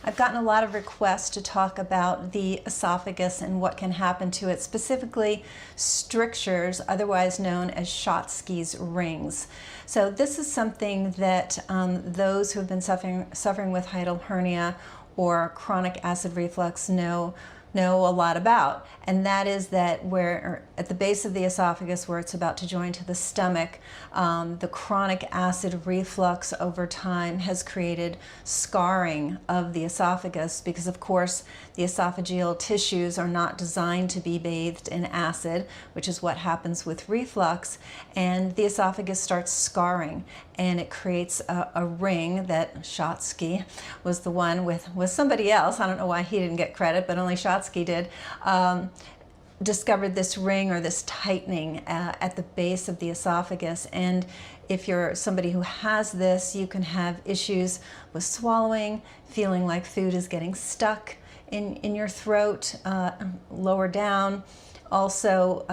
I've gotten a lot of requests to talk about the esophagus and what can happen to it, specifically strictures, otherwise known as Schatzki's rings. So this is something that those who have been suffering with hiatal hernia or chronic acid reflux know a lot about, and that is that where at the base of the esophagus where it's about to join to the stomach, the chronic acid reflux over time has created scarring of the esophagus because of course the esophageal tissues are not designed to be bathed in acid, which is what happens with reflux, and the esophagus starts scarring and it creates a ring that Schatzki was the one with somebody else, I don't know why he didn't get credit, but only Schatzki did, discovered this ring or this tightening at the base of the esophagus. And if you're somebody who has this, you can have issues with swallowing, feeling like food is getting stuck in your throat, lower down. Also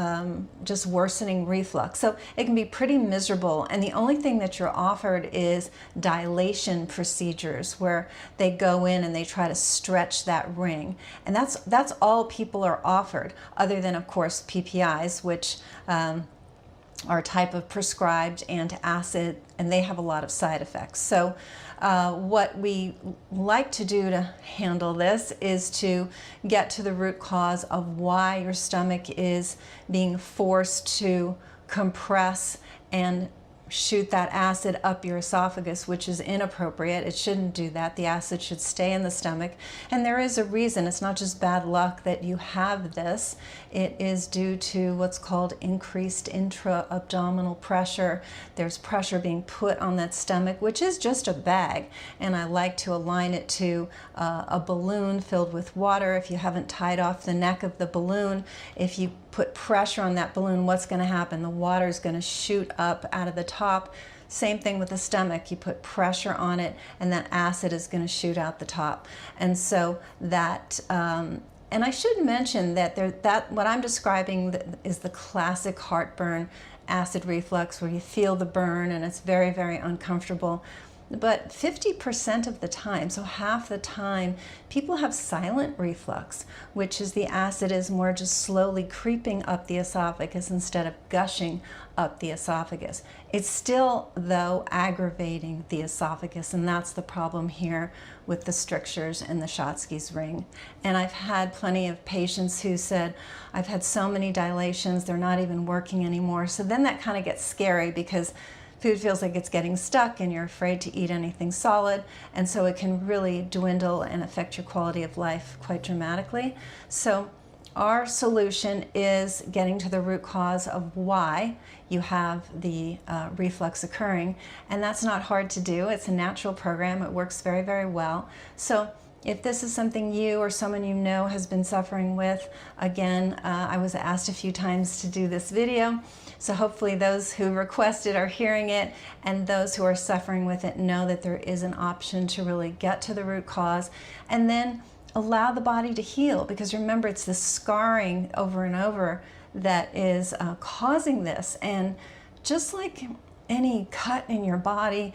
just worsening reflux. So it can be pretty miserable, and the only thing that you're offered is dilation procedures where they go in and they try to stretch that ring, and that's all people are offered, other than of course PPIs, which are a type of prescribed antacid, and they have a lot of side effects. So what we like to do to handle this is to get to the root cause of why your stomach is being forced to compress and shoot that acid up your esophagus, which is inappropriate. It shouldn't do that. The acid should stay in the stomach. And there is a reason. It's not just bad luck that you have this. It is due to what's called increased intra-abdominal pressure. There's pressure being put on that stomach, which is just a bag. And I like to align it to a balloon filled with water. If you haven't tied off the neck of the balloon, if you put pressure on that balloon, what's going to happen? The water is going to shoot up out of the top. Same thing with the stomach. You put pressure on it and that acid is going to shoot out the top. And so that, and I should mention that what I'm describing is the classic heartburn acid reflux where you feel the burn and it's very, very uncomfortable. But 50% of the time, so half the time, people have silent reflux, which is the acid is more just slowly creeping up the esophagus instead of gushing up the esophagus. It's still, though, aggravating the esophagus, and that's the problem here with the strictures and the Schatzki's ring. And I've had plenty of patients who said, I've had so many dilations, they're not even working anymore. So then that kind of gets scary because food feels like it's getting stuck and you're afraid to eat anything solid, and so it can really dwindle and affect your quality of life quite dramatically. So our solution is getting to the root cause of why you have the reflux occurring, and that's not hard to do. It's a natural program. It works very, very well. So if this is something you or someone you know has been suffering with, again, I was asked a few times to do this video, so hopefully those who requested are hearing it, and those who are suffering with it know that there is an option to really get to the root cause and then allow the body to heal, because remember, it's the scarring over and over that is causing this. And just like any cut in your body,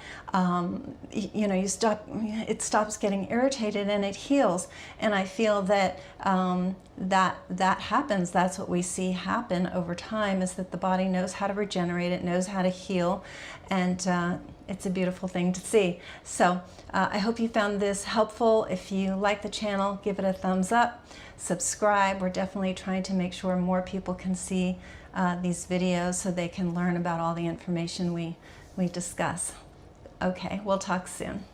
you know, it stops getting irritated and it heals. And I feel that that happens. That's what we see happen over time, is that the body knows how to regenerate, it knows how to heal, and it's a beautiful thing to see. So I hope you found this helpful. If you like the channel, give it a thumbs up, subscribe. We're definitely trying to make sure more people can see these videos so they can learn about all the information we discuss. Okay, we'll talk soon.